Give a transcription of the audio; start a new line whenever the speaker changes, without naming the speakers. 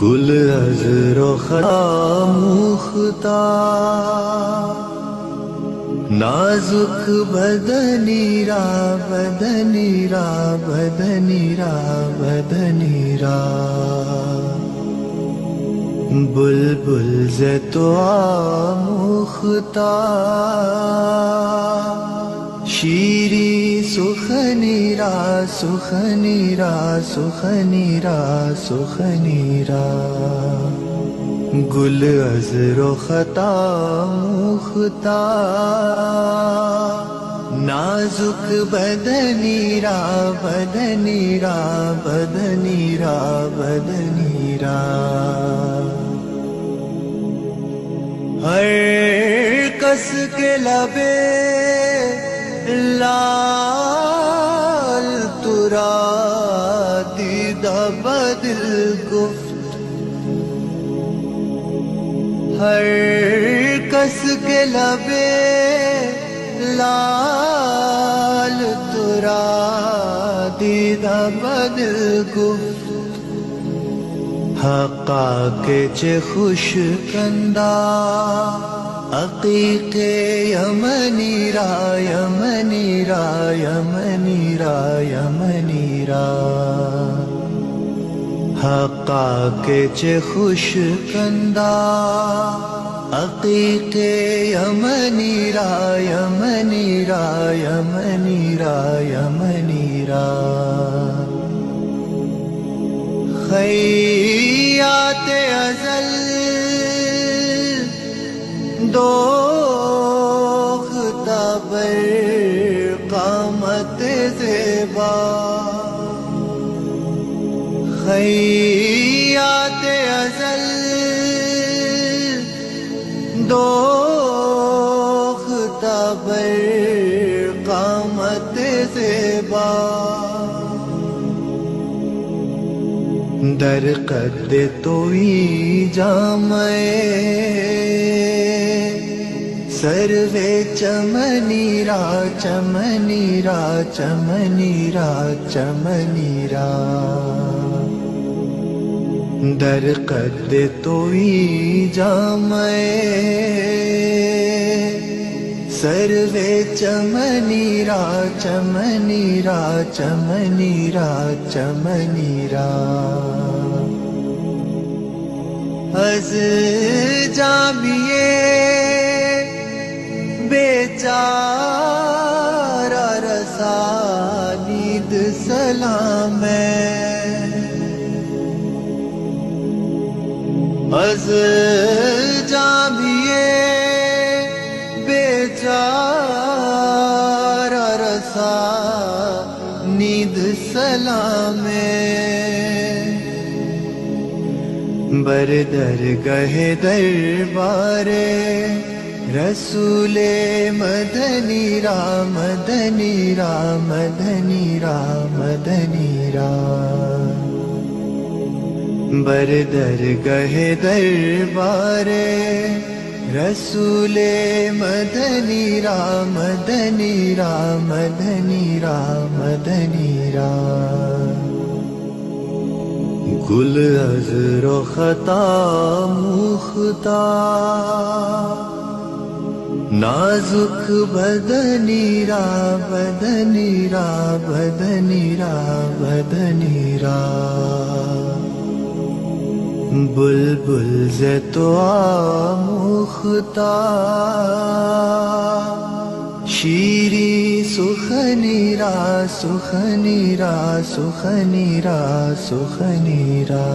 گل از رخ آموختا نازک بدنی را بدنی را بدنی را بدنی را بلبل ز تو آموختا شیری سخنی را سخنی را سخنی را سخنی را گل از رخت آموختا نازک بدنی را بدنی را بدنی را بدنی را ہر کس کے لبے لال ترا دیدہ بدل گفت ہر کس کے لبے لال ترا دیدہ بدل گفت حقا کے چه خوش کندا عقیق یمنی را یمنی را یمنی را یمنی را حقا کے چه خوش کندا عقیق یمنی را یمنی را یمنی را یمنی را خیات ازل دوختا بر قامت زیبا خیات ازل دوختا بر قامت زیبا در قد توئی جامعے سروے چمنی را چمنی را چمنی را چمنی را در قد توئی جامعے سروے چمنی را چمنی را چمنی را چمنی را از جامیے بیچارہ رسانید سلام از جامیے بیچارہ رسانید سلام بر درگہ دربار رسول مدنی را مدنی را مدنی را مدنی را بر درگہ دربار رسول مدنی را مدنی را مدنی را مدنی را گل از رخت آموختا نازک بدنی را بدنی را بدنی را بدنی را بلبل ز تو آموختا شیری سخنی را سخنی را سخنی را سخنی را